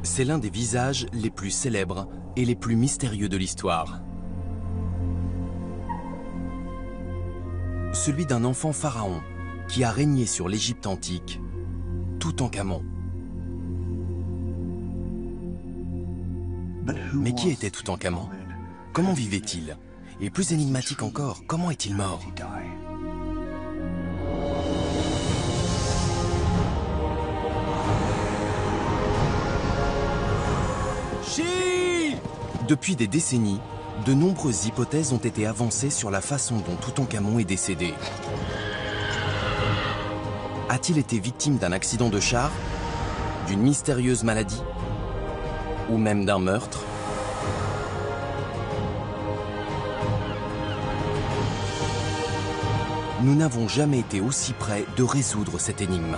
C'est l'un des visages les plus célèbres et les plus mystérieux de l'histoire. Celui d'un enfant pharaon qui a régné sur l'Égypte antique, Toutankhamon. Mais qui était Toutankhamon? Comment vivait-il? Et plus énigmatique encore, comment est-il mort? Depuis des décennies, de nombreuses hypothèses ont été avancées sur la façon dont Toutankhamon est décédé. A-t-il été victime d'un accident de char, d'une mystérieuse maladie, ou même d'un meurtre? Nous n'avons jamais été aussi près de résoudre cette énigme.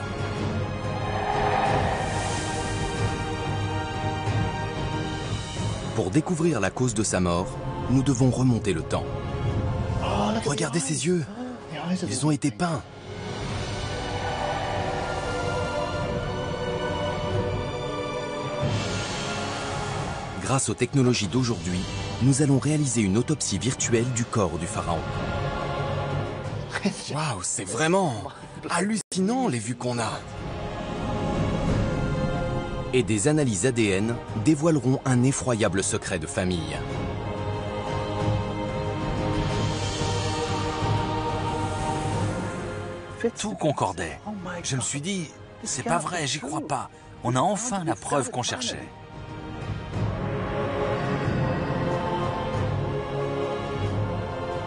Pour découvrir la cause de sa mort, nous devons remonter le temps. Regardez ses yeux, ils ont été peints. Grâce aux technologies d'aujourd'hui, nous allons réaliser une autopsie virtuelle du corps du pharaon. Waouh, c'est vraiment hallucinant les vues qu'on a. Et des analyses ADN dévoileront un effroyable secret de famille. Tout concordait. Je me suis dit, c'est pas vrai, j'y crois pas. On a enfin la preuve qu'on cherchait.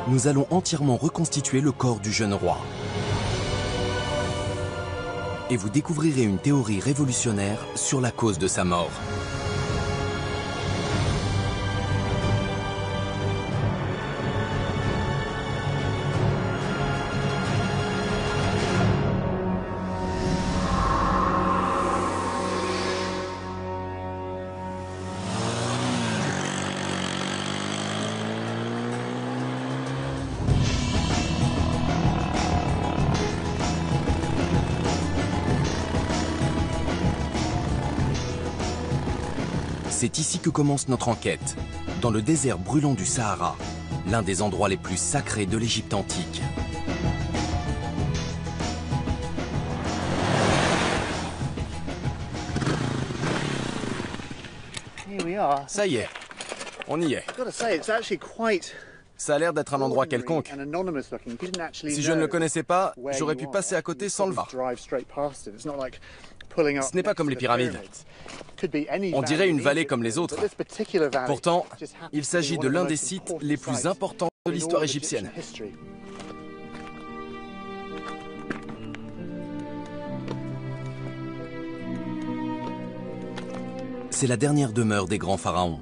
Nous allons entièrement reconstituer le corps du jeune roi. Et vous découvrirez une théorie révolutionnaire sur la cause de sa mort. C'est ici que commence notre enquête, dans le désert brûlant du Sahara, l'un des endroits les plus sacrés de l'Égypte antique. Ça y est, on y est. Ça a l'air d'être un endroit quelconque. Si je ne le connaissais pas, j'aurais pu passer à côté sans le voir. Ce n'est pas comme les pyramides. On dirait une vallée comme les autres. Pourtant, il s'agit de l'un des sites les plus importants de l'histoire égyptienne. C'est la dernière demeure des grands pharaons.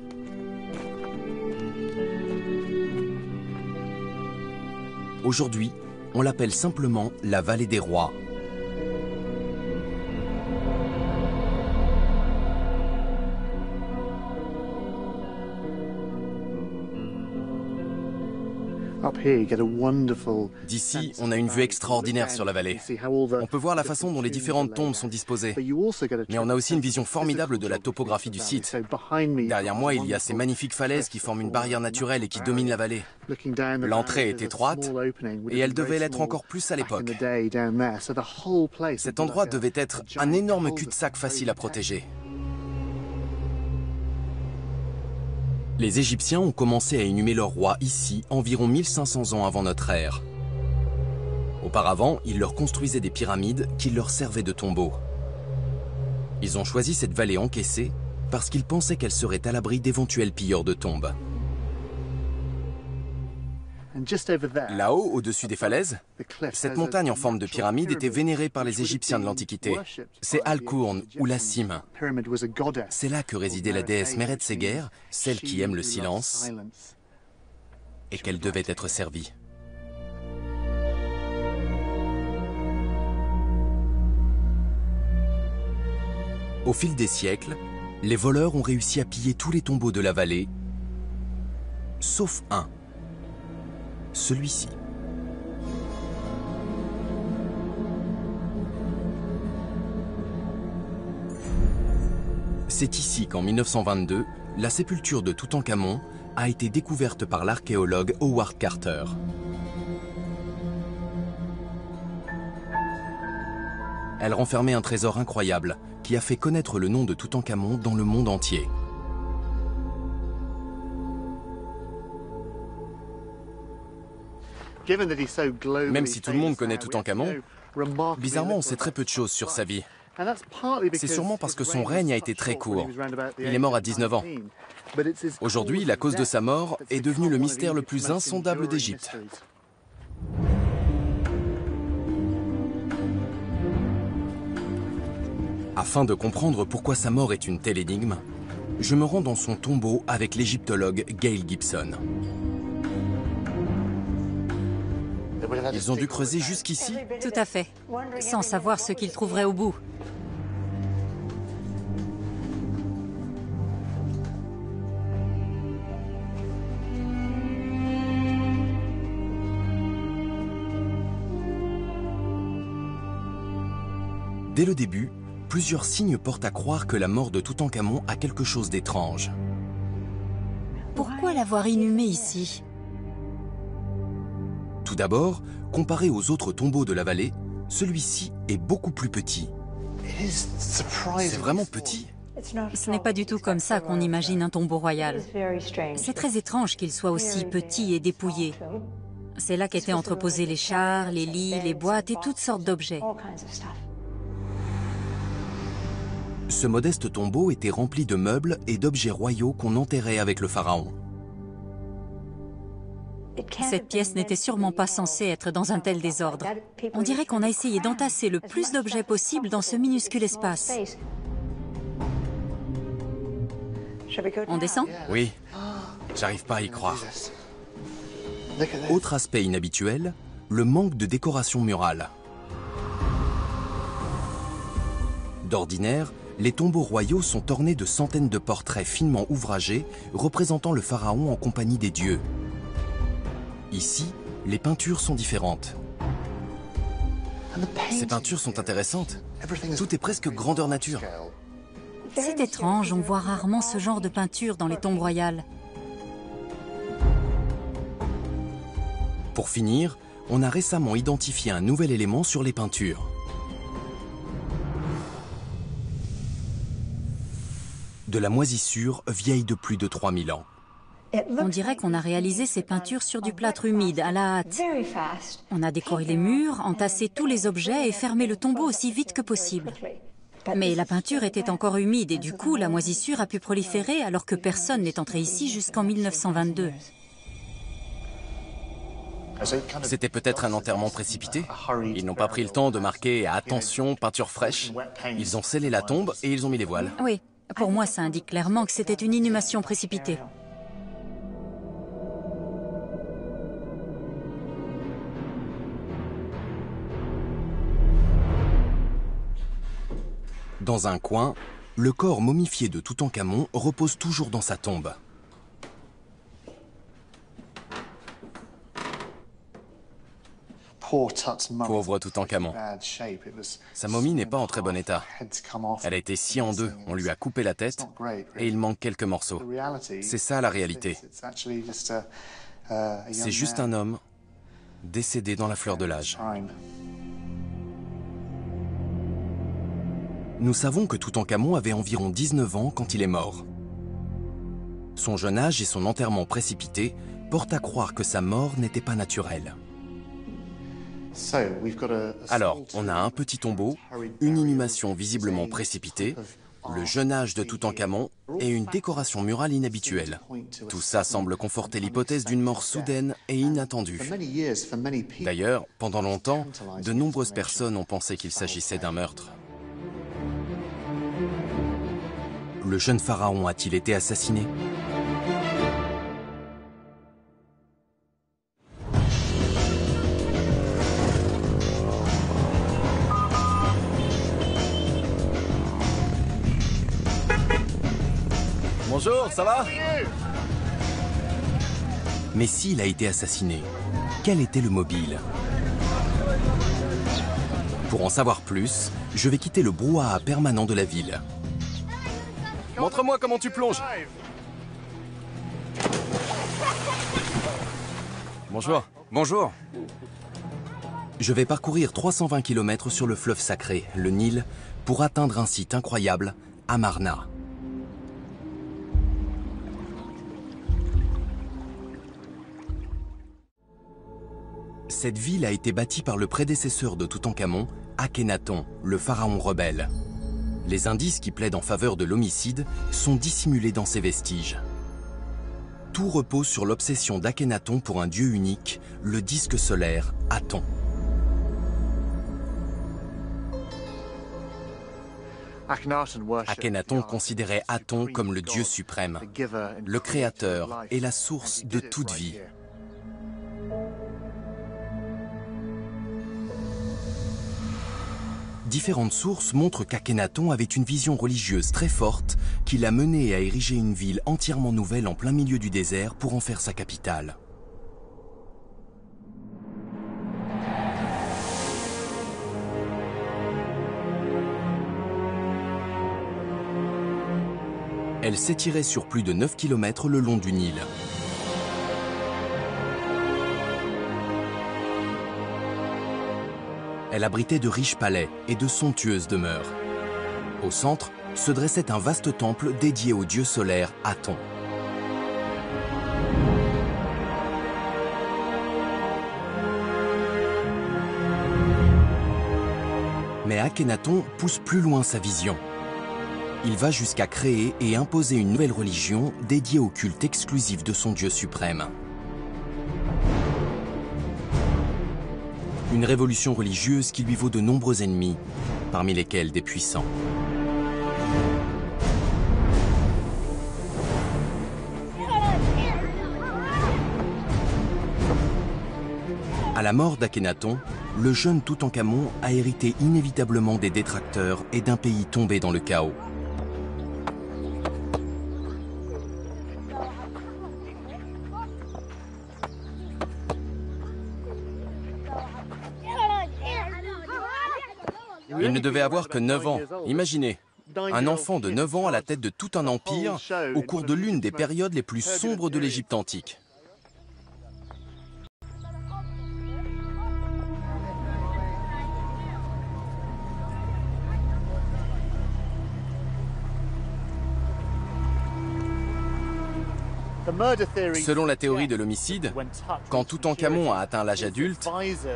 Aujourd'hui, on l'appelle simplement la vallée des rois. D'ici, on a une vue extraordinaire sur la vallée. On peut voir la façon dont les différentes tombes sont disposées. Mais on a aussi une vision formidable de la topographie du site. Derrière moi, il y a ces magnifiques falaises qui forment une barrière naturelle et qui dominent la vallée. L'entrée est étroite et elle devait l'être encore plus à l'époque. Cet endroit devait être un énorme cul-de-sac facile à protéger. Les Égyptiens ont commencé à inhumer leurs rois ici environ 1500 ans avant notre ère. Auparavant, ils leur construisaient des pyramides qui leur servaient de tombeaux. Ils ont choisi cette vallée encaissée parce qu'ils pensaient qu'elle serait à l'abri d'éventuels pilleurs de tombes. Là-haut, au-dessus des falaises, cette montagne en forme de pyramide était vénérée par les Égyptiens de l'Antiquité. C'est Al-Kourn, ou la cime. C'est là que résidait la déesse Meretseger, celle qui aime le silence, et qu'elle devait être servie. Au fil des siècles, les voleurs ont réussi à piller tous les tombeaux de la vallée, sauf un. Celui-ci. C'est ici qu'en 1922, la sépulture de Toutankhamon a été découverte par l'archéologue Howard Carter. Elle renfermait un trésor incroyable qui a fait connaître le nom de Toutankhamon dans le monde entier. Même si tout le monde connaît Toutankhamon, bizarrement on sait très peu de choses sur sa vie. C'est sûrement parce que son règne a été très court. Il est mort à 19 ans. Aujourd'hui, la cause de sa mort est devenue le mystère le plus insondable d'Égypte. Afin de comprendre pourquoi sa mort est une telle énigme, je me rends dans son tombeau avec l'égyptologue Gail Gibson. Ils ont dû creuser jusqu'ici? Tout à fait, sans savoir ce qu'ils trouveraient au bout. Dès le début, plusieurs signes portent à croire que la mort de Toutankhamon a quelque chose d'étrange. Pourquoi l'avoir inhumé ici? Tout d'abord, comparé aux autres tombeaux de la vallée, celui-ci est beaucoup plus petit. C'est vraiment petit. Ce n'est pas du tout comme ça qu'on imagine un tombeau royal. C'est très étrange qu'il soit aussi petit et dépouillé. C'est là qu'étaient entreposés les chars, les lits, les boîtes et toutes sortes d'objets. Ce modeste tombeau était rempli de meubles et d'objets royaux qu'on enterrait avec le pharaon. Cette pièce n'était sûrement pas censée être dans un tel désordre. On dirait qu'on a essayé d'entasser le plus d'objets possible dans ce minuscule espace. On descend? Oui, j'arrive pas à y croire. Autre aspect inhabituel, le manque de décoration murale. D'ordinaire, les tombeaux royaux sont ornés de centaines de portraits finement ouvragés représentant le pharaon en compagnie des dieux. Ici, les peintures sont différentes. Ces peintures sont intéressantes. Tout est presque grandeur nature. C'est étrange, on voit rarement ce genre de peinture dans les tombes royales. Pour finir, on a récemment identifié un nouvel élément sur les peintures. De la moisissure vieille de plus de 3000 ans. On dirait qu'on a réalisé ces peintures sur du plâtre humide, à la hâte. On a décoré les murs, entassé tous les objets et fermé le tombeau aussi vite que possible. Mais la peinture était encore humide et du coup, la moisissure a pu proliférer alors que personne n'est entré ici jusqu'en 1922. C'était peut-être un enterrement précipité. Ils n'ont pas pris le temps de marquer « Attention, peinture fraîche ». Ils ont scellé la tombe et ils ont mis les voiles. Oui, pour moi ça indique clairement que c'était une inhumation précipitée. Dans un coin, le corps momifié de Toutankhamon repose toujours dans sa tombe. Pauvre Toutankhamon. Sa momie n'est pas en très bon état. Elle a été sciée en deux, on lui a coupé la tête et il manque quelques morceaux. C'est ça la réalité. C'est juste un homme décédé dans la fleur de l'âge. Nous savons que Toutankhamon avait environ 19 ans quand il est mort. Son jeune âge et son enterrement précipité portent à croire que sa mort n'était pas naturelle. Alors, on a un petit tombeau, une inhumation visiblement précipitée, le jeune âge de Toutankhamon et une décoration murale inhabituelle. Tout ça semble conforter l'hypothèse d'une mort soudaine et inattendue. D'ailleurs, pendant longtemps, de nombreuses personnes ont pensé qu'il s'agissait d'un meurtre. Le jeune pharaon a-t-il été assassiné ? Bonjour, ça va ? Mais s'il a été assassiné, quel était le mobile ? Pour en savoir plus, je vais quitter le brouhaha permanent de la ville. Montre-moi comment tu plonges. Bonjour. Bonjour. Je vais parcourir 320 km sur le fleuve sacré, le Nil, pour atteindre un site incroyable, Amarna. Cette ville a été bâtie par le prédécesseur de Toutankhamon, Akhenaton, le pharaon rebelle. Les indices qui plaident en faveur de l'homicide sont dissimulés dans ces vestiges. Tout repose sur l'obsession d'Akhenaton pour un dieu unique, le disque solaire Aton. Akhenaton considérait Aton comme le dieu suprême, le créateur et la source de toute vie. Différentes sources montrent qu'Akhenaton avait une vision religieuse très forte qui l'a mené à ériger une ville entièrement nouvelle en plein milieu du désert pour en faire sa capitale. Elle s'étirait sur plus de 9 km le long du Nil. Elle abritait de riches palais et de somptueuses demeures. Au centre se dressait un vaste temple dédié au dieu solaire Aton. Mais Akhenaton pousse plus loin sa vision. Il va jusqu'à créer et imposer une nouvelle religion dédiée au culte exclusif de son dieu suprême. Une révolution religieuse qui lui vaut de nombreux ennemis, parmi lesquels des puissants. À la mort d'Akhenaton, le jeune Toutankhamon a hérité inévitablement des détracteurs et d'un pays tombé dans le chaos. Il ne devait avoir que 9 ans. Imaginez, un enfant de 9 ans à la tête de tout un empire au cours de l'une des périodes les plus sombres de l'Égypte antique. Selon la théorie de l'homicide, quand Toutankhamon a atteint l'âge adulte,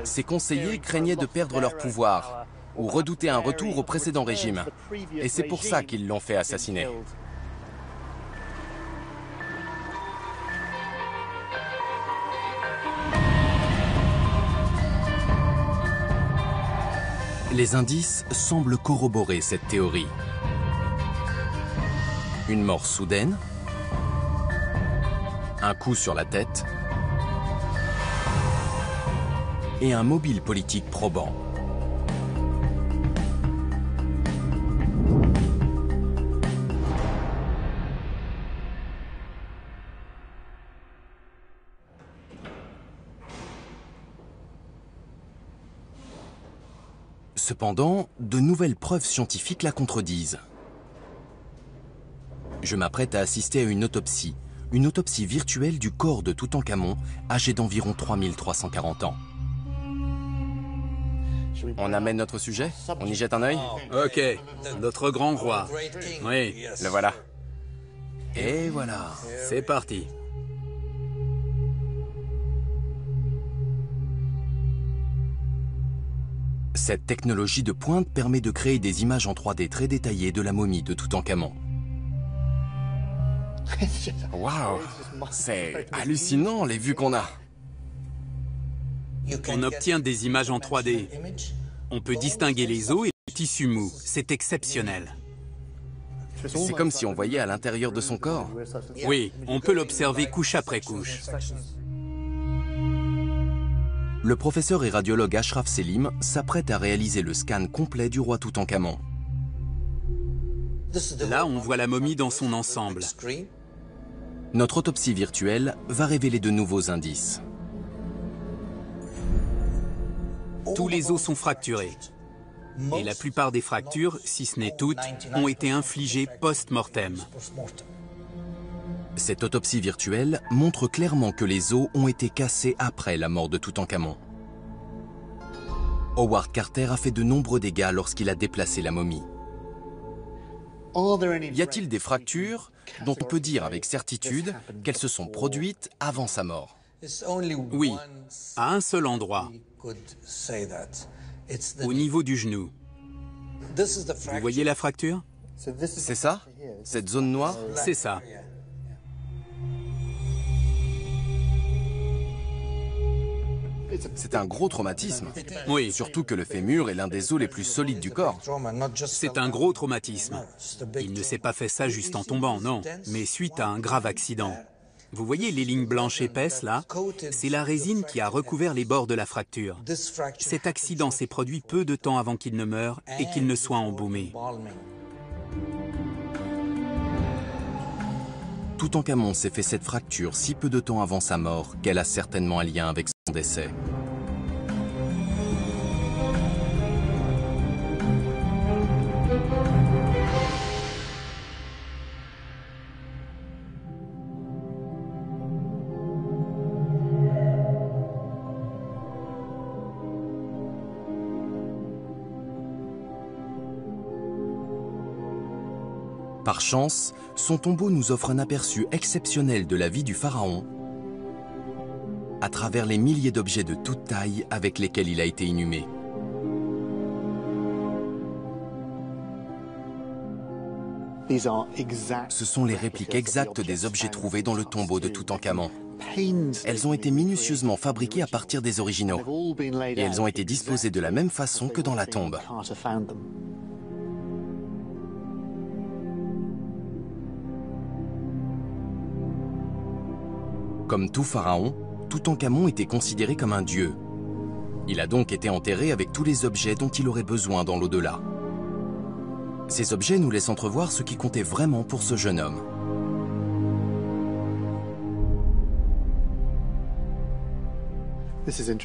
ses conseillers craignaient de perdre leur pouvoir ou redoutaient un retour au précédent régime. Et c'est pour ça qu'ils l'ont fait assassiner. Les indices semblent corroborer cette théorie. Une mort soudaine, un coup sur la tête et un mobile politique probant. Cependant, de nouvelles preuves scientifiques la contredisent. Je m'apprête à assister à une autopsie virtuelle du corps de Toutankhamon, âgé d'environ 3340 ans. On amène notre sujet? On y jette un œil? Ok, notre grand roi. Oui, le voilà. Et voilà. C'est parti. Cette technologie de pointe permet de créer des images en 3D très détaillées de la momie de Toutankhamon. Waouh, c'est hallucinant les vues qu'on a. On obtient des images en 3D. On peut distinguer les os et les tissus mous. C'est exceptionnel. C'est comme si on voyait à l'intérieur de son corps. Oui, on peut l'observer couche après couche. Le professeur et radiologue Ashraf Selim s'apprête à réaliser le scan complet du roi Toutankhamon. Là, on voit la momie dans son ensemble. Notre autopsie virtuelle va révéler de nouveaux indices. Tous les os sont fracturés. Et la plupart des fractures, si ce n'est toutes, ont été infligées post-mortem. Cette autopsie virtuelle montre clairement que les os ont été cassés après la mort de Toutankhamon. Howard Carter a fait de nombreux dégâts lorsqu'il a déplacé la momie. Y a-t-il des fractures dont on peut dire avec certitude qu'elles se sont produites avant sa mort? Oui, à un seul endroit, au niveau du genou. Vous voyez la fracture? C'est ça? Cette zone noire? C'est ça. C'est un gros traumatisme. Oui, Surtout que le fémur est l'un des os les plus solides du corps. c'est un gros traumatisme. Il ne s'est pas fait ça juste en tombant, non, mais suite à un grave accident. Vous voyez les lignes blanches épaisses, là? C'est la résine qui a recouvert les bords de la fracture. Cet accident s'est produit peu de temps avant qu'il ne meure et qu'il ne soit embaumé. Toutankhamon s'est fait cette fracture si peu de temps avant sa mort qu'elle a certainement un lien avec son décès. Par chance, son tombeau nous offre un aperçu exceptionnel de la vie du pharaon à travers les milliers d'objets de toute taille avec lesquels il a été inhumé. Ce sont les répliques exactes des objets trouvés dans le tombeau de Toutankhamon. Elles ont été minutieusement fabriquées à partir des originaux et elles ont été disposées de la même façon que dans la tombe. Comme tout pharaon, Toutankhamon était considéré comme un dieu. Il a donc été enterré avec tous les objets dont il aurait besoin dans l'au-delà. Ces objets nous laissent entrevoir ce qui comptait vraiment pour ce jeune homme.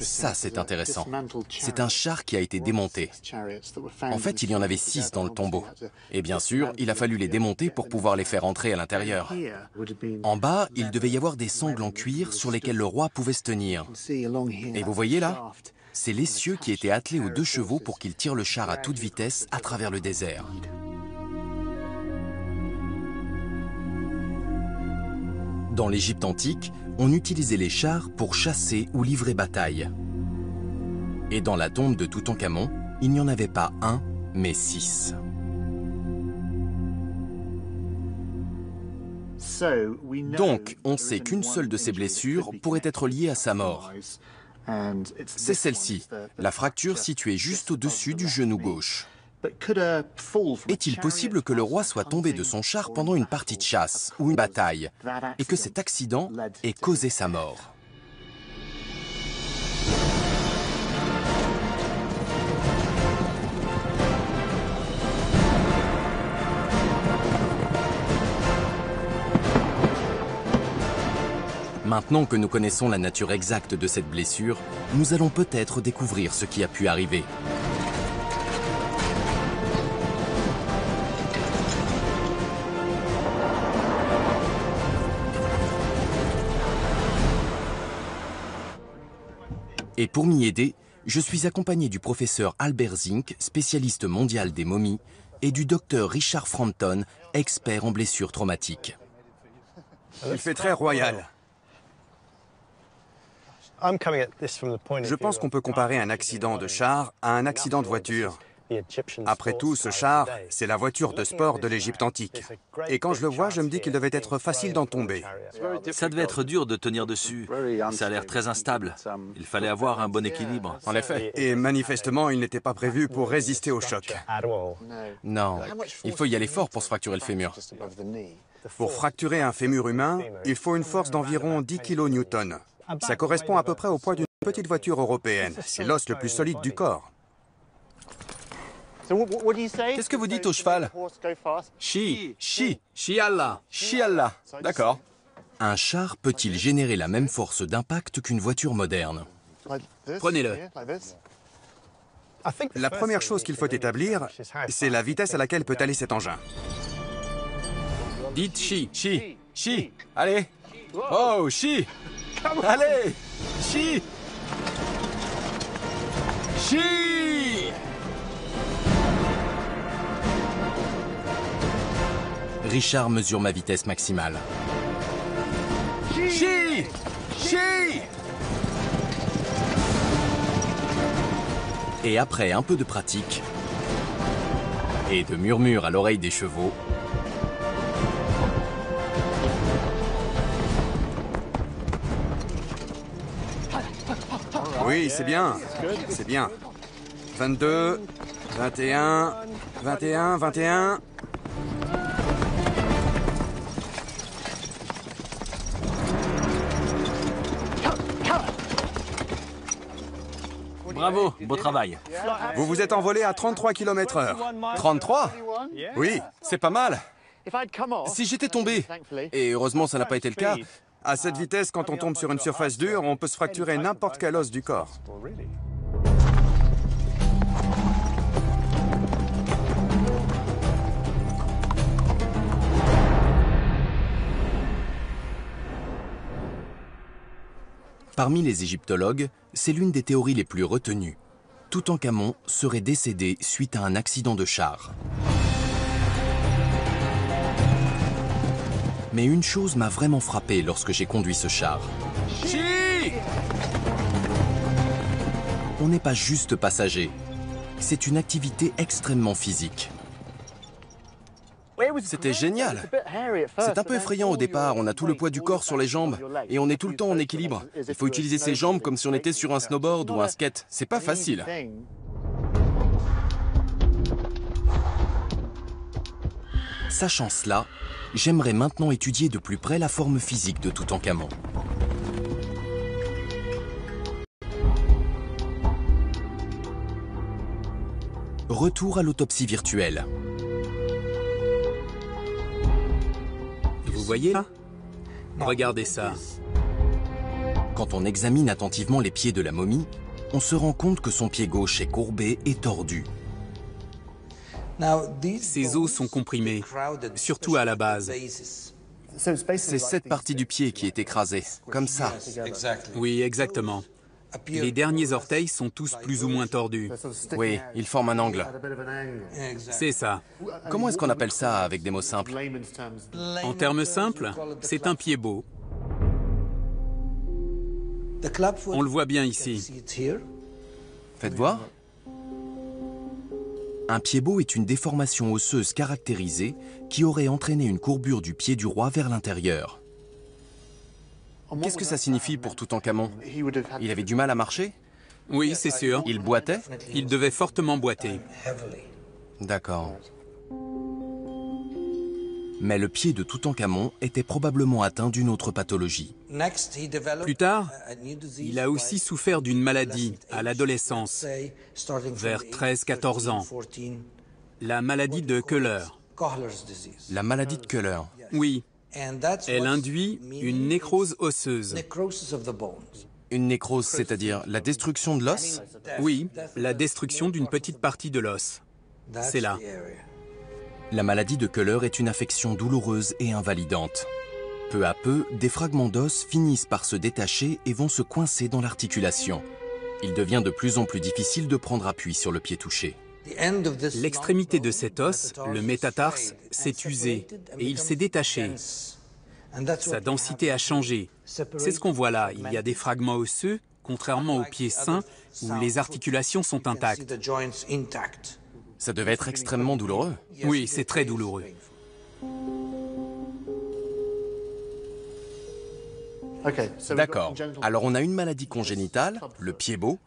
Ça, c'est intéressant. C'est un char qui a été démonté. En fait, il y en avait 6 dans le tombeau. Et bien sûr, il a fallu les démonter pour pouvoir les faire entrer à l'intérieur. En bas, il devait y avoir des sangles en cuir sur lesquelles le roi pouvait se tenir. Et vous voyez là? C'est l'essieu qui était attelé aux 2 chevaux pour qu'il tire le char à toute vitesse à travers le désert. Dans l'Égypte antique, on utilisait les chars pour chasser ou livrer bataille. Et dans la tombe de Toutankhamon, il n'y en avait pas 1, mais 6. Donc, on sait qu'une seule de ces blessures pourrait être liée à sa mort. C'est celle-ci, la fracture située juste au-dessus du genou gauche. Est-il possible que le roi soit tombé de son char pendant une partie de chasse ou une bataille et que cet accident ait causé sa mort? Maintenant que nous connaissons la nature exacte de cette blessure, nous allons peut-être découvrir ce qui a pu arriver. Et pour m'y aider, je suis accompagné du professeur Albert Zink, spécialiste mondial des momies, et du docteur Richard Frampton, expert en blessures traumatiques. Il fait très royal. Je pense qu'on peut comparer un accident de char à un accident de voiture. Après tout, ce char, c'est la voiture de sport de l'Égypte antique. Et quand je le vois, je me dis qu'il devait être facile d'en tomber. Ça devait être dur de tenir dessus. Ça a l'air très instable. Il fallait avoir un bon équilibre. En effet. Et manifestement, il n'était pas prévu pour résister au choc. Non, il faut y aller fort pour se fracturer le fémur. Pour fracturer un fémur humain, il faut une force d'environ 10 kN. Ça correspond à peu près au poids d'une petite voiture européenne. C'est l'os le plus solide du corps. Qu'est-ce que vous dites au cheval? Shi Allah. Shi Allah. D'accord. Un char peut-il générer la même force d'impact qu'une voiture moderne? Prenez-le. La première chose qu'il faut établir, c'est la vitesse à laquelle peut aller cet engin. Dites chi. Chi, chi, allez. Oh, chi. Allez, chi. Chi. Richard mesure ma vitesse maximale. Chi. Chi. Et après un peu de pratique et de murmures à l'oreille des chevaux, Oui, c'est bien. C'est bien. 22, 21, 21, 21... Bravo, beau travail. Vous vous êtes envolé à 33 km/h. 33? Oui, C'est pas mal. Si j'étais tombé, et heureusement ça n'a pas été le cas, à cette vitesse, quand on tombe sur une surface dure, on peut se fracturer n'importe quel os du corps. parmi les égyptologues, c'est l'une des théories les plus retenues. Toutankhamon serait décédé suite à un accident de char. Mais une chose m'a vraiment frappé lorsque j'ai conduit ce char. Chi! On n'est pas juste passager. C'est une activité extrêmement physique. C'était génial. C'est un peu effrayant au départ, on a tout le poids du corps sur les jambes et on est tout le temps en équilibre. Il faut utiliser ses jambes comme si on était sur un snowboard ou un skate. C'est pas facile. Sachant cela, j'aimerais maintenant étudier de plus près la forme physique de Toutankhamon. Retour à l'autopsie virtuelle. Vous voyez là? Regardez ça. Quand on examine attentivement les pieds de la momie, on se rend compte que son pied gauche est courbé et tordu. Ses os sont comprimés, surtout à la base. C'est cette partie du pied qui est écrasée, comme ça. Oui, exactement. Les derniers orteils sont tous plus ou moins tordus. Oui, ils forment un angle. C'est ça. Comment est-ce qu'on appelle ça avec des mots simples? En termes simples, c'est un pied beau. On le voit bien ici. Faites voir. Un pied beau est une déformation osseuse caractérisée qui aurait entraîné une courbure du pied du roi vers l'intérieur. Qu'est-ce que ça signifie pour Toutankhamon? Il avait du mal à marcher? Oui, c'est sûr. Il boitait? Il devait fortement boiter. D'accord. Mais le pied de Toutankhamon était probablement atteint d'une autre pathologie. Plus tard, il a aussi souffert d'une maladie à l'adolescence, vers 13-14 ans. La maladie de Köhler. La maladie de Köhler. Oui. Elle induit une nécrose osseuse. Une nécrose, c'est-à-dire la destruction de l'os? Oui, la destruction d'une petite partie de l'os. C'est là. La maladie de Köhler est une affection douloureuse et invalidante. Peu à peu, des fragments d'os finissent par se détacher et vont se coincer dans l'articulation. Il devient de plus en plus difficile de prendre appui sur le pied touché. L'extrémité de cet os, le métatarse, s'est usé et il s'est détaché. Sa densité a changé. C'est ce qu'on voit là. Il y a des fragments osseux, contrairement aux pieds sains, où les articulations sont intactes. Ça devait être extrêmement douloureux. Oui, c'est très douloureux. D'accord. Alors on a une maladie congénitale, le pied beau,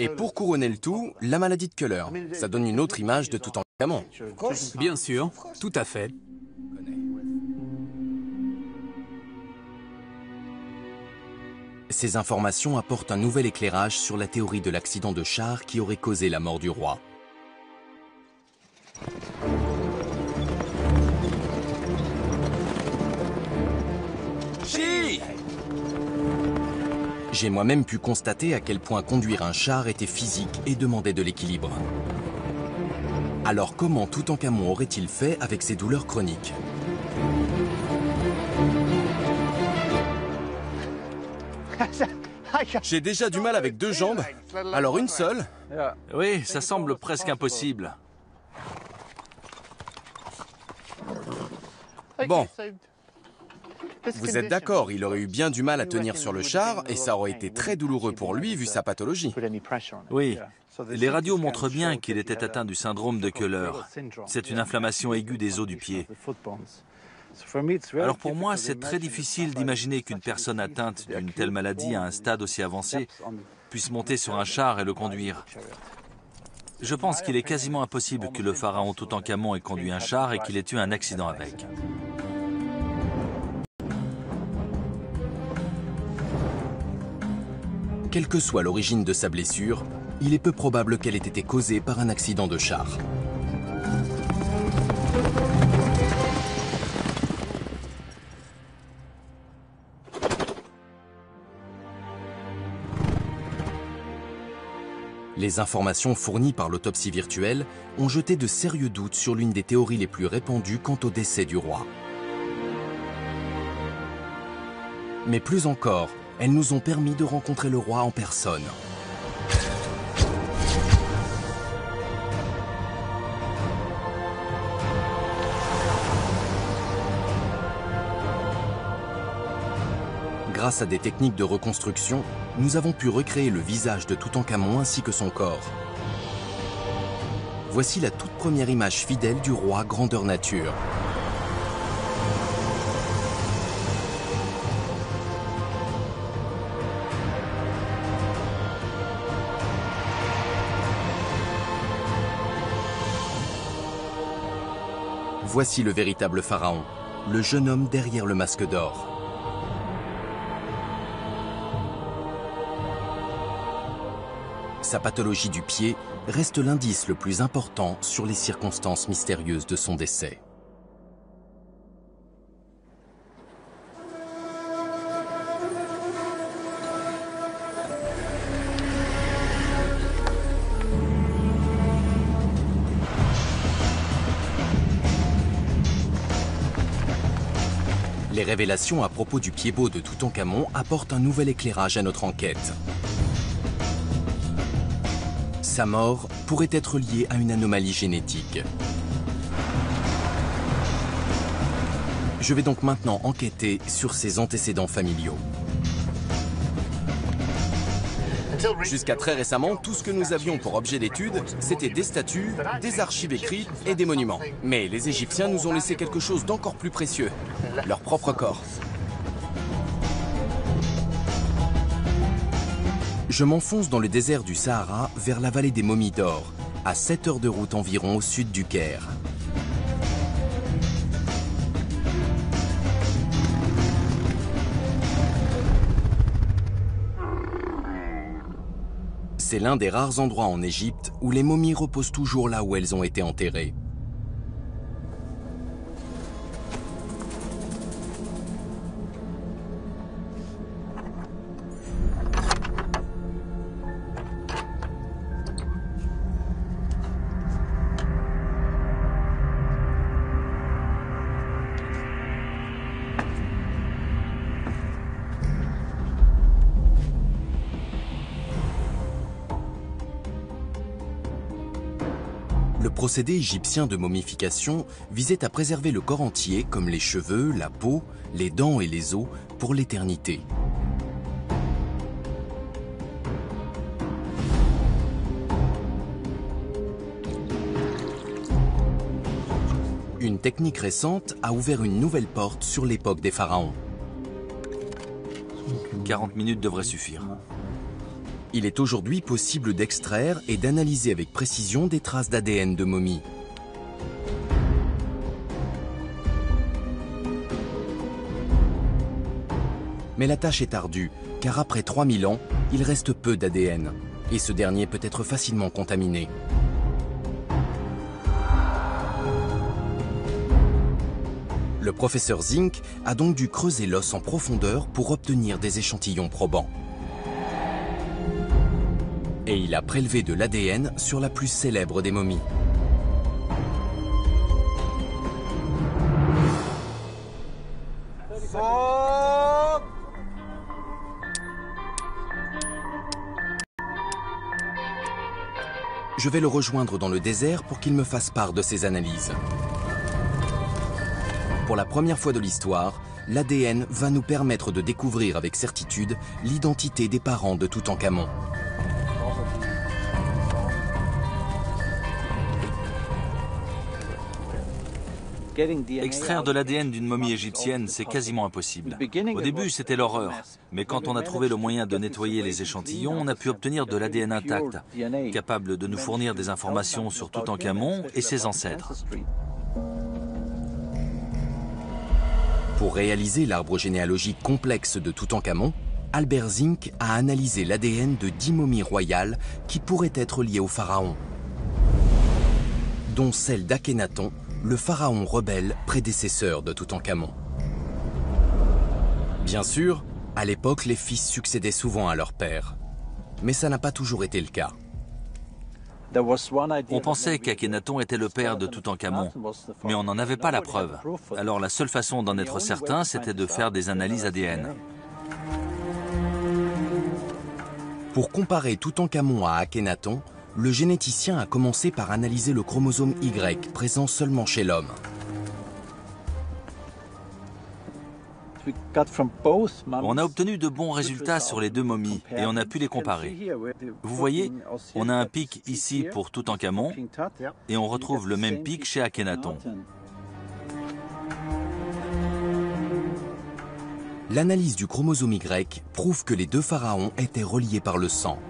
et pour couronner le tout, la maladie de Köhler. Ça donne une autre image de Toutankhamon. Bien sûr, tout à fait. Ces informations apportent un nouvel éclairage sur la théorie de l'accident de char qui aurait causé la mort du roi. J'ai moi-même pu constater à quel point conduire un char était physique et demandait de l'équilibre. Alors comment Toutankhamon aurait-il fait avec ses douleurs chroniques? J'ai déjà du mal avec 2 jambes, alors une seule? Oui, ça semble presque impossible. Bon. Vous êtes d'accord, il aurait eu bien du mal à tenir sur le char et ça aurait été très douloureux pour lui vu sa pathologie. Oui, les radios montrent bien qu'il était atteint du syndrome de Köhler. C'est une inflammation aiguë des os du pied. Alors pour moi, c'est très difficile d'imaginer qu'une personne atteinte d'une telle maladie à un stade aussi avancé puisse monter sur un char et le conduire. Je pense qu'il est quasiment impossible que le pharaon Toutankhamon ait conduit un char et qu'il ait eu un accident avec. Quelle que soit l'origine de sa blessure, il est peu probable qu'elle ait été causée par un accident de char. Les informations fournies par l'autopsie virtuelle ont jeté de sérieux doutes sur l'une des théories les plus répandues quant au décès du roi. Mais plus encore, elles nous ont permis de rencontrer le roi en personne. Grâce à des techniques de reconstruction, nous avons pu recréer le visage de Toutankhamon ainsi que son corps. Voici la toute première image fidèle du roi grandeur nature. Voici le véritable pharaon, le jeune homme derrière le masque d'or. Sa pathologie du pied reste l'indice le plus important sur les circonstances mystérieuses de son décès. Les révélations à propos du pied-bot de Toutankhamon apportent un nouvel éclairage à notre enquête. Sa mort pourrait être liée à une anomalie génétique. Je vais donc maintenant enquêter sur ses antécédents familiaux. Jusqu'à très récemment, tout ce que nous avions pour objet d'étude, c'était des statues, des archives écrites et des monuments. Mais les Égyptiens nous ont laissé quelque chose d'encore plus précieux, leur propre corps. Je m'enfonce dans le désert du Sahara vers la vallée des momies d'or, à 7 heures de route environ au sud du Caire. C'est l'un des rares endroits en Égypte où les momies reposent toujours là où elles ont été enterrées. Le procédé égyptien de momification visait à préserver le corps entier, comme les cheveux, la peau, les dents et les os, pour l'éternité. Une technique récente a ouvert une nouvelle porte sur l'époque des pharaons. 40 minutes devraient suffire. Il est aujourd'hui possible d'extraire et d'analyser avec précision des traces d'ADN de momies. Mais la tâche est ardue, car après 3000 ans, il reste peu d'ADN, et ce dernier peut être facilement contaminé. Le professeur Zink a donc dû creuser l'os en profondeur pour obtenir des échantillons probants. Et il a prélevé de l'ADN sur la plus célèbre des momies. Je vais le rejoindre dans le désert pour qu'il me fasse part de ses analyses. Pour la première fois de l'histoire, l'ADN va nous permettre de découvrir avec certitude l'identité des parents de Toutankhamon. Extraire de l'ADN d'une momie égyptienne, c'est quasiment impossible. Au début, c'était l'horreur. Mais quand on a trouvé le moyen de nettoyer les échantillons, on a pu obtenir de l'ADN intact, capable de nous fournir des informations sur Toutankhamon et ses ancêtres. Pour réaliser l'arbre généalogique complexe de Toutankhamon, Albert Zink a analysé l'ADN de 10 momies royales qui pourraient être liées au pharaon, dont celle d'Akhénaton, le pharaon rebelle prédécesseur de Toutankhamon. Bien sûr, à l'époque, les fils succédaient souvent à leur père. Mais ça n'a pas toujours été le cas. On pensait qu'Akhénaton était le père de Toutankhamon, mais on n'en avait pas la preuve. Alors la seule façon d'en être certain, c'était de faire des analyses ADN. Pour comparer Toutankhamon à Akhénaton, le généticien a commencé par analyser le chromosome Y, présent seulement chez l'homme. On a obtenu de bons résultats sur les deux momies et on a pu les comparer. Vous voyez, on a un pic ici pour Toutankhamon et on retrouve le même pic chez Akhénaton. L'analyse du chromosome Y prouve que les deux pharaons étaient reliés par le sang.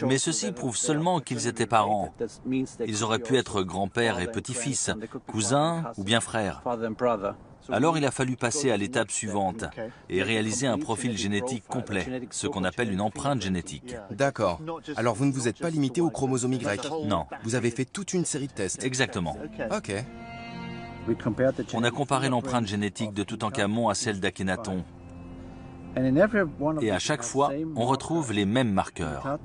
Mais ceci prouve seulement qu'ils étaient parents. Ils auraient pu être grands-pères et petits-fils, cousins ou bien frères. Alors il a fallu passer à l'étape suivante et réaliser un profil génétique complet, ce qu'on appelle une empreinte génétique. D'accord. Alors vous ne vous êtes pas limité au chromosome Y? Non. Vous avez fait toute une série de tests? Exactement. Ok. On a comparé l'empreinte génétique de Toutankhamon à celle d'Akhénaton. Et à chaque fois, on retrouve les mêmes marqueurs.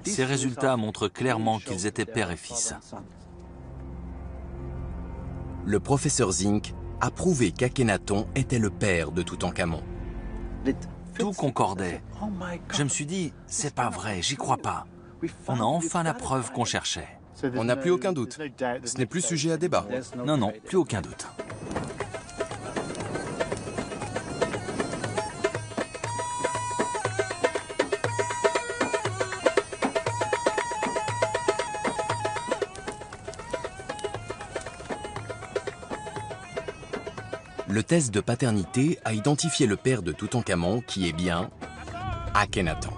Ces résultats montrent clairement qu'ils étaient père et fils. Le professeur Zink a prouvé qu'Akhénaton était le père de Toutankhamon. Tout concordait. Je me suis dit, c'est pas vrai, j'y crois pas. On a enfin la preuve qu'on cherchait. On n'a plus aucun doute. Ce n'est plus sujet à débat. Non, non, plus aucun doute. Le test de paternité a identifié le père de Toutankhamon qui est bien Akhénaton.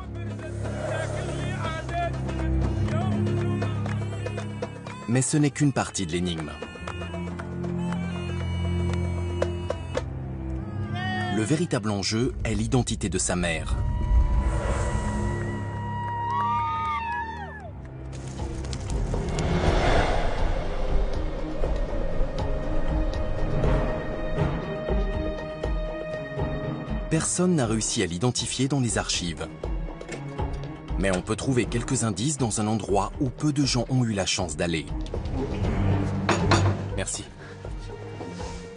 Mais ce n'est qu'une partie de l'énigme. Le véritable enjeu est l'identité de sa mère. Personne n'a réussi à l'identifier dans les archives. Mais on peut trouver quelques indices dans un endroit où peu de gens ont eu la chance d'aller. Merci.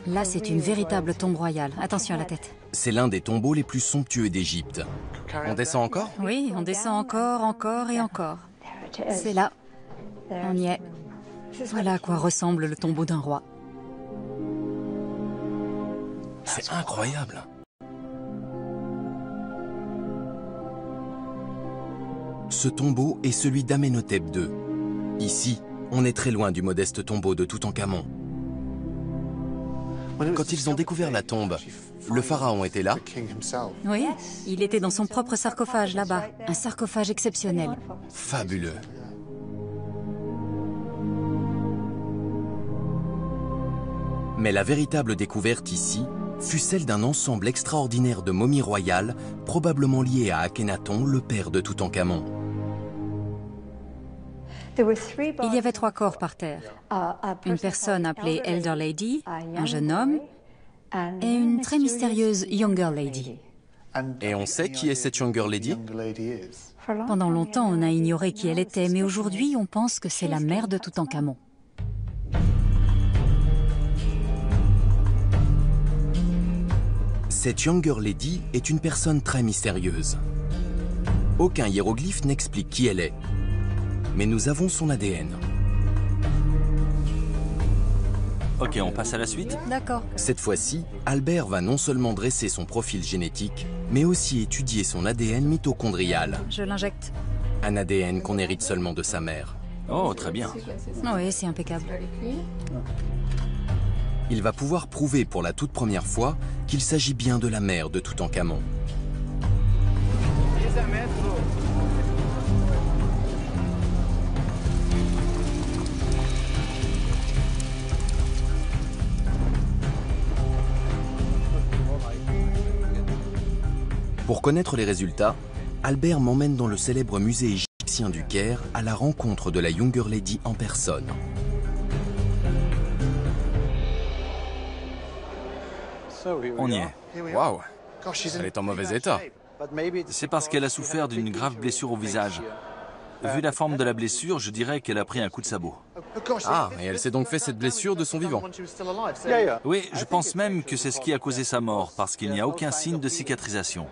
Là, c'est une véritable tombe royale. Attention à la tête. C'est l'un des tombeaux les plus somptueux d'Égypte. On descend encore? Oui, on descend encore, encore et encore. C'est là. On y est. Voilà à quoi ressemble le tombeau d'un roi. C'est incroyable. Ce tombeau est celui d'Amenhotep II. Ici, on est très loin du modeste tombeau de Toutankhamon. Quand ils ont découvert la tombe, le pharaon était là? Oui, il était dans son propre sarcophage là-bas. Un sarcophage exceptionnel. Fabuleux. Mais la véritable découverte ici fut celle d'un ensemble extraordinaire de momies royales, probablement liées à Akhénaton, le père de Toutankhamon. Il y avait 3 corps par terre. Une personne appelée Elder Lady, un jeune homme, et une très mystérieuse Younger Lady. Et on sait qui est cette Younger Lady? Pendant longtemps, on a ignoré qui elle était, mais aujourd'hui, on pense que c'est la mère de Toutankhamon. Cette Younger Lady est une personne très mystérieuse. Aucun hiéroglyphe n'explique qui elle est, mais nous avons son ADN. Ok, on passe à la suite. D'accord. Cette fois-ci, Albert va non seulement dresser son profil génétique, mais aussi étudier son ADN mitochondrial. Je l'injecte. Un ADN qu'on hérite seulement de sa mère. Oh, très bien. Oui, c'est impeccable. Il va pouvoir prouver pour la toute première fois qu'il s'agit bien de la mère de Toutankhamon. Pour connaître les résultats, Albert m'emmène dans le célèbre musée égyptien du Caire à la rencontre de la Younger Lady en personne. On y est. Waouh, elle est en mauvais état. C'est parce qu'elle a souffert d'une grave blessure au visage. Vu la forme de la blessure, je dirais qu'elle a pris un coup de sabot. Ah, et elle s'est donc fait cette blessure de son vivant. Oui, je pense même que c'est ce qui a causé sa mort, parce qu'il n'y a aucun signe de cicatrisation.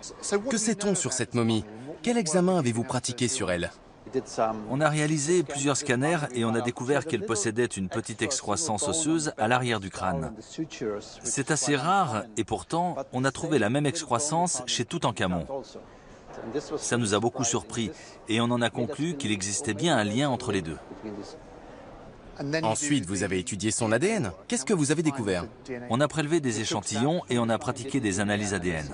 Que sait-on sur cette momie? Quel examen avez-vous pratiqué sur elle? On a réalisé plusieurs scanners et on a découvert qu'elle possédait une petite excroissance osseuse à l'arrière du crâne. C'est assez rare et pourtant, on a trouvé la même excroissance chez Toutankhamon. Ça nous a beaucoup surpris et on en a conclu qu'il existait bien un lien entre les deux. Ensuite, vous avez étudié son ADN. Qu'est-ce que vous avez découvert? On a prélevé des échantillons et on a pratiqué des analyses ADN.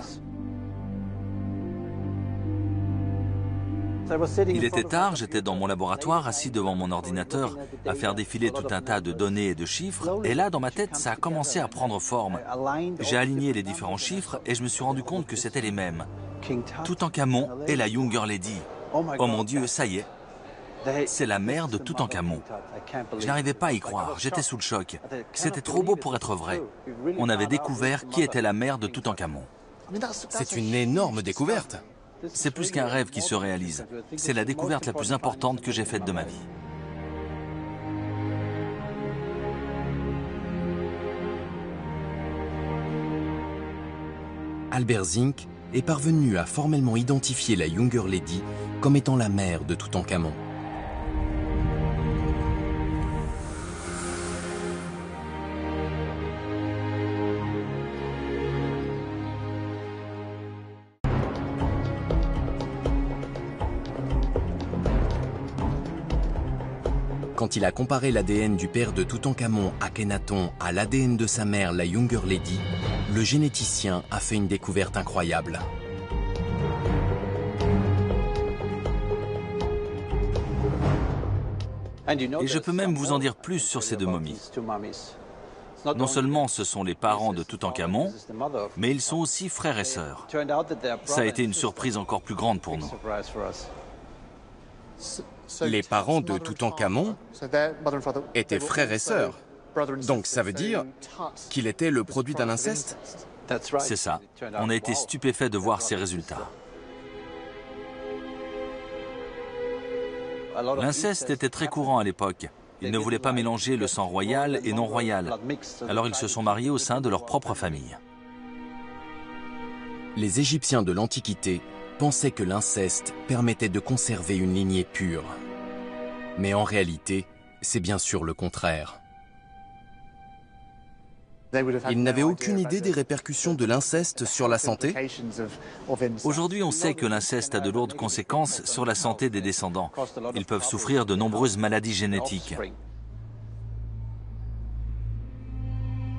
Il était tard, j'étais dans mon laboratoire, assis devant mon ordinateur, à faire défiler tout un tas de données et de chiffres, et là, dans ma tête, ça a commencé à prendre forme. J'ai aligné les différents chiffres et je me suis rendu compte que c'était les mêmes. Toutankhamon et la Younger Lady. Oh mon Dieu, ça y est. C'est la mère de Toutankhamon. Je n'arrivais pas à y croire, j'étais sous le choc. C'était trop beau pour être vrai. On avait découvert qui était la mère de Toutankhamon. C'est une énorme découverte. C'est plus qu'un rêve qui se réalise. C'est la découverte la plus importante que j'ai faite de ma vie. Albert Zink est parvenu à formellement identifier la Younger Lady comme étant la mère de Toutankhamon. Quand il a comparé l'ADN du père de Toutankhamon, Akhenaton, à l'ADN de sa mère, la Younger Lady, le généticien a fait une découverte incroyable. Et je peux même vous en dire plus sur ces deux momies. Non seulement ce sont les parents de Toutankhamon, mais ils sont aussi frères et sœurs. Ça a été une surprise encore plus grande pour nous. Les parents de Toutankhamon étaient frères et sœurs. Donc ça veut dire qu'il était le produit d'un inceste? C'est ça. On a été stupéfaits de voir ces résultats. L'inceste était très courant à l'époque. Ils ne voulaient pas mélanger le sang royal et non royal. Alors ils se sont mariés au sein de leur propre famille. Les Égyptiens de l'Antiquité pensaient que l'inceste permettait de conserver une lignée pure. Mais en réalité, c'est bien sûr le contraire. Ils n'avaient aucune idée des répercussions de l'inceste sur la santé. Aujourd'hui, on sait que l'inceste a de lourdes conséquences sur la santé des descendants. Ils peuvent souffrir de nombreuses maladies génétiques.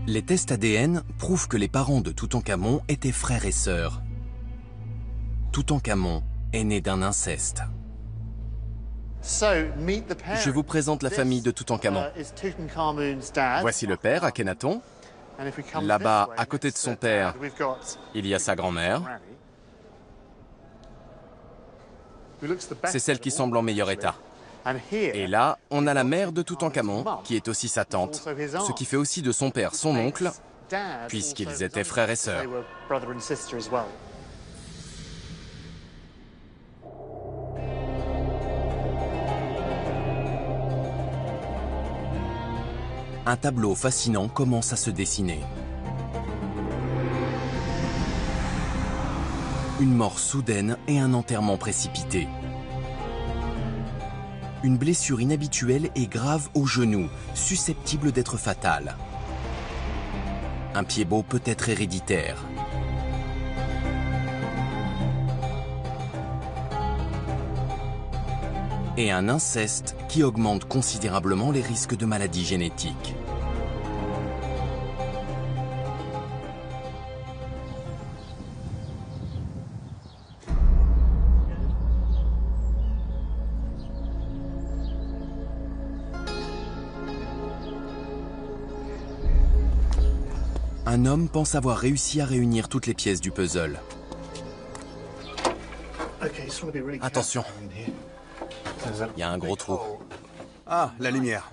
Les tests ADN prouvent que les parents de Toutankhamon étaient frères et sœurs. Toutankhamon est né d'un inceste. Je vous présente la famille de Toutankhamon. Voici le père, Akhenaton. Là-bas, à côté de son père, il y a sa grand-mère. C'est celle qui semble en meilleur état. Et là, on a la mère de Toutankhamon, qui est aussi sa tante, ce qui fait aussi de son père son oncle puisqu'ils étaient frères et sœurs. Un tableau fascinant commence à se dessiner. Une mort soudaine et un enterrement précipité. Une blessure inhabituelle et grave au genou, susceptible d'être fatale. Un pied-bot peut être héréditaire. Et un inceste qui augmente considérablement les risques de maladies génétiques. Un homme pense avoir réussi à réunir toutes les pièces du puzzle. Attention, il y a un gros trou. Ah, la lumière.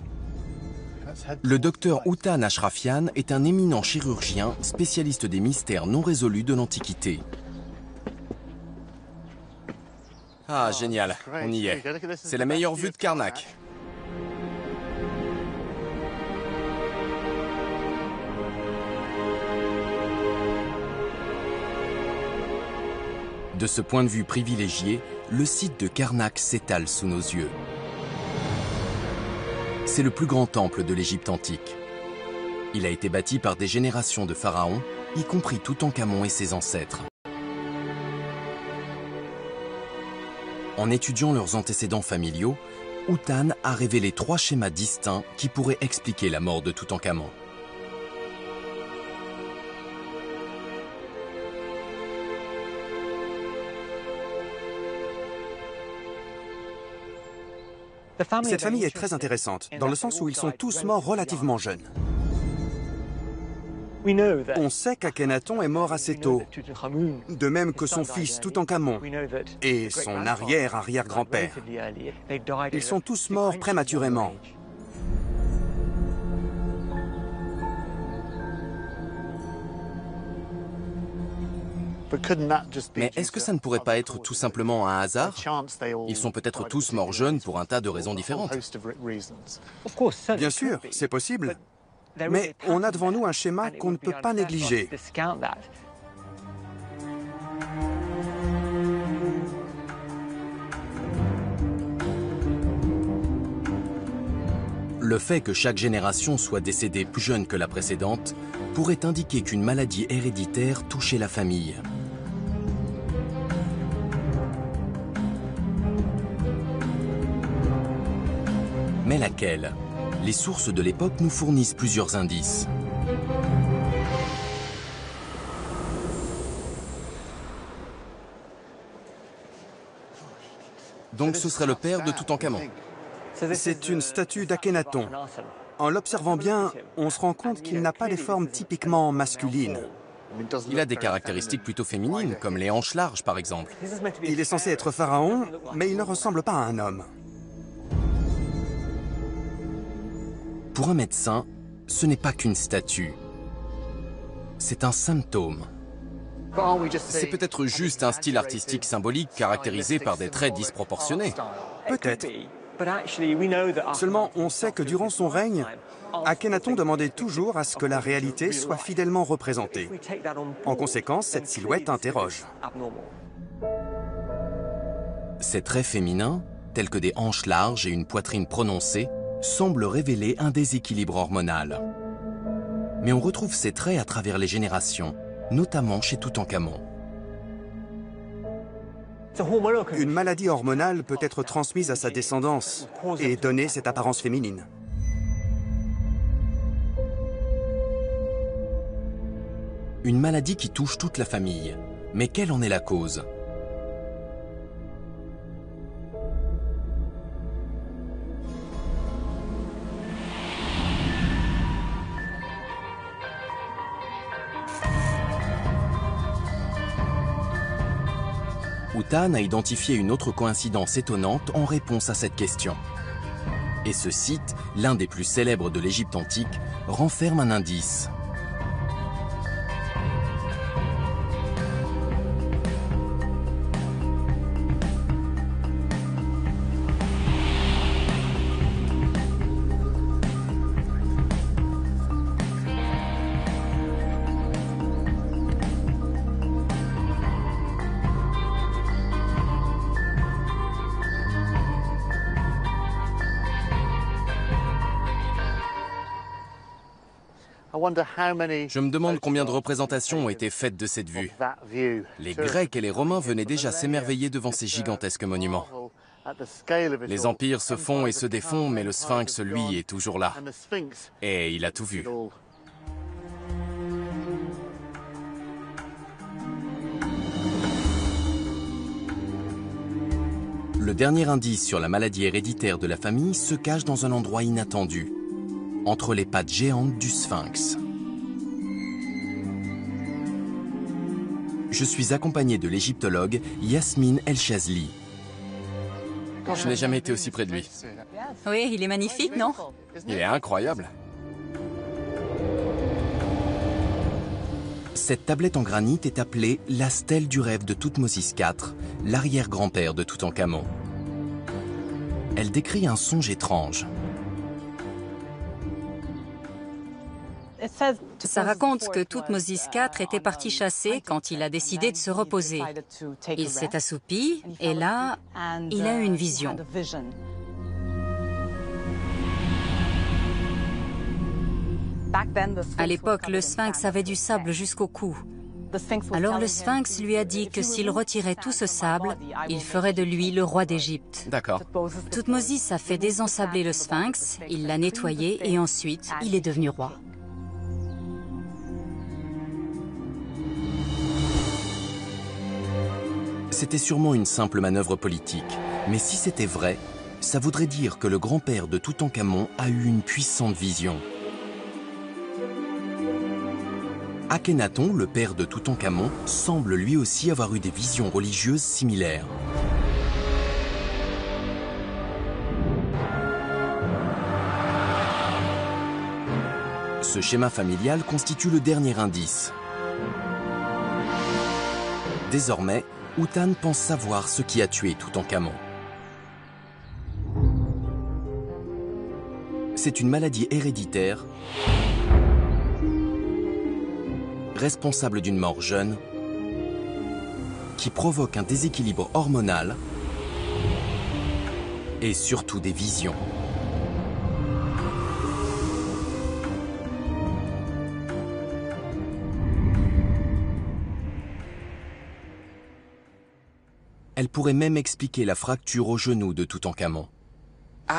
Le docteur Utan Ashrafian est un éminent chirurgien spécialiste des mystères non résolus de l'Antiquité. Ah, génial, on y est. C'est la meilleure vue de Karnak. De ce point de vue privilégié, le site de Karnak s'étale sous nos yeux. C'est le plus grand temple de l'Égypte antique. Il a été bâti par des générations de pharaons, y compris Toutankhamon et ses ancêtres. En étudiant leurs antécédents familiaux, Utan a révélé 3 schémas distincts qui pourraient expliquer la mort de Toutankhamon. Cette famille est très intéressante, dans le sens où ils sont tous morts relativement jeunes. On sait qu'Akhenaton est mort assez tôt, de même que son fils Toutankhamon et son arrière-arrière-grand-père. Ils sont tous morts prématurément. Mais est-ce que ça ne pourrait pas être tout simplement un hasard? Ils sont peut-être tous morts jeunes pour un tas de raisons différentes. Bien sûr, c'est possible. Mais on a devant nous un schéma qu'on ne peut pas négliger. Le fait que chaque génération soit décédée plus jeune que la précédente pourrait indiquer qu'une maladie héréditaire touchait la famille. Mais laquelle? Les sources de l'époque nous fournissent plusieurs indices. Donc ce serait le père de Toutankhamon. C'est une statue d'Akhenaton. En l'observant bien, on se rend compte qu'il n'a pas les formes typiquement masculines. Il a des caractéristiques plutôt féminines, comme les hanches larges par exemple. Il est censé être pharaon, mais il ne ressemble pas à un homme. Pour un médecin, ce n'est pas qu'une statue. C'est un symptôme. C'est peut-être juste un style artistique symbolique caractérisé par des traits disproportionnés. Peut-être. Seulement, on sait que durant son règne, Akhenaton demandait toujours à ce que la réalité soit fidèlement représentée. En conséquence, cette silhouette interroge. Ces traits féminins, tels que des hanches larges et une poitrine prononcée, semblent révéler un déséquilibre hormonal. Mais on retrouve ces traits à travers les générations, notamment chez Toutankhamon. Une maladie hormonale peut être transmise à sa descendance et donner cette apparence féminine. Une maladie qui touche toute la famille. Mais quelle en est la cause? Utan a identifié une autre coïncidence étonnante en réponse à cette question. Et ce site, l'un des plus célèbres de l'Égypte antique, renferme un indice. Je me demande combien de représentations ont été faites de cette vue. Les Grecs et les Romains venaient déjà s'émerveiller devant ces gigantesques monuments. Les empires se font et se défont, mais le Sphinx, lui, est toujours là. Et il a tout vu. Le dernier indice sur la maladie héréditaire de la famille se cache dans un endroit inattendu, entre les pattes géantes du Sphinx. Je suis accompagné de l'égyptologue Yasmine El Chazli. Je n'ai jamais été aussi près de lui. Oui, il est magnifique, non? Il est incroyable. Cette tablette en granit est appelée la stèle du rêve de Thoutmôsis IV, l'arrière-grand-père de Toutankhamon. Elle décrit un songe étrange. Ça raconte que Thoutmôsis IV était parti chasser quand il a décidé de se reposer. Il s'est assoupi et là, il a eu une vision. À l'époque, le Sphinx avait du sable jusqu'au cou. Alors le Sphinx lui a dit que s'il retirait tout ce sable, il ferait de lui le roi d'Égypte. D'accord. Thoutmôsis a fait désensabler le Sphinx, il l'a nettoyé et ensuite, il est devenu roi. C'était sûrement une simple manœuvre politique. Mais si c'était vrai, ça voudrait dire que le grand-père de Toutankhamon a eu une puissante vision. Akhenaton, le père de Toutankhamon, semble lui aussi avoir eu des visions religieuses similaires. Ce schéma familial constitue le dernier indice. Désormais, Utan pense savoir ce qui a tué Toutankhamon. C'est une maladie héréditaire responsable d'une mort jeune qui provoque un déséquilibre hormonal et surtout des visions. Elle pourrait même expliquer la fracture au genou de Toutankhamon.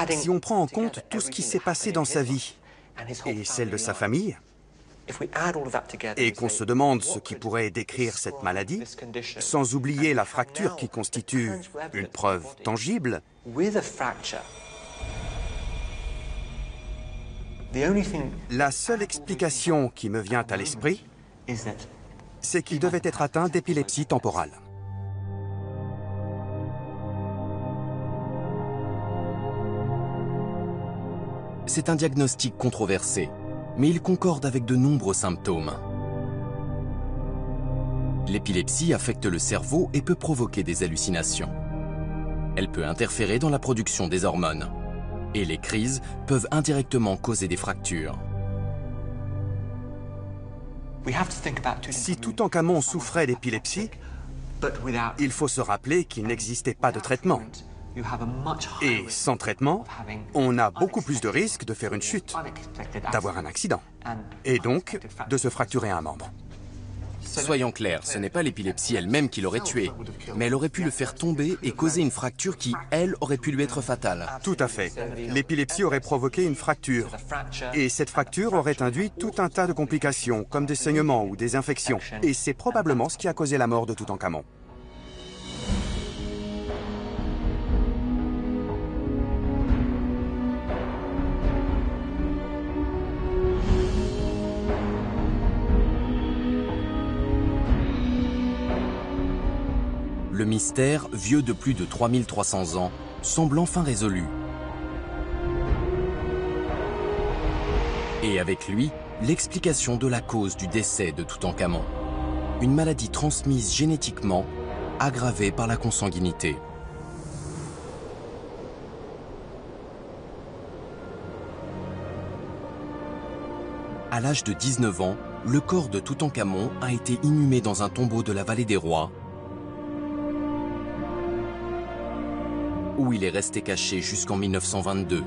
Si on prend en compte tout ce qui s'est passé dans sa vie et celle de sa famille, et qu'on se demande ce qui pourrait décrire cette maladie, sans oublier la fracture qui constitue une preuve tangible, la seule explication qui me vient à l'esprit, c'est qu'il devait être atteint d'épilepsie temporale. C'est un diagnostic controversé, mais il concorde avec de nombreux symptômes. L'épilepsie affecte le cerveau et peut provoquer des hallucinations. Elle peut interférer dans la production des hormones. Et les crises peuvent indirectement causer des fractures. Si Toutankhamon souffrait d'épilepsie, il faut se rappeler qu'il n'existait pas de traitement. Et sans traitement, on a beaucoup plus de risques de faire une chute, d'avoir un accident, et donc de se fracturer un membre. Soyons clairs, ce n'est pas l'épilepsie elle-même qui l'aurait tué, mais elle aurait pu le faire tomber et causer une fracture qui, elle, aurait pu lui être fatale. Tout à fait. L'épilepsie aurait provoqué une fracture, et cette fracture aurait induit tout un tas de complications, comme des saignements ou des infections, et c'est probablement ce qui a causé la mort de Toutankhamon. Le mystère, vieux de plus de 3300 ans, semble enfin résolu. Et avec lui, l'explication de la cause du décès de Toutankhamon. Une maladie transmise génétiquement, aggravée par la consanguinité. À l'âge de 19 ans, le corps de Toutankhamon a été inhumé dans un tombeau de la vallée des rois, où il est resté caché jusqu'en 1922.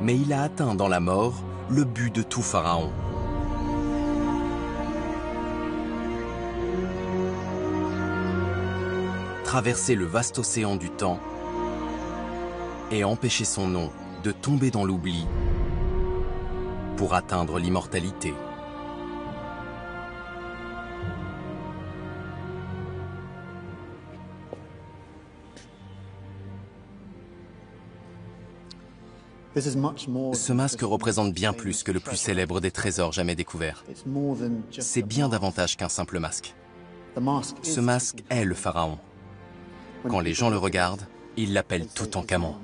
Mais il a atteint dans la mort le but de tout pharaon. Traverser le vaste océan du temps et empêcher son nom de tomber dans l'oubli pour atteindre l'immortalité. Ce masque représente bien plus que le plus célèbre des trésors jamais découverts. C'est bien davantage qu'un simple masque. Ce masque est le pharaon. Quand les gens le regardent, ils l'appellent Toutankhamon.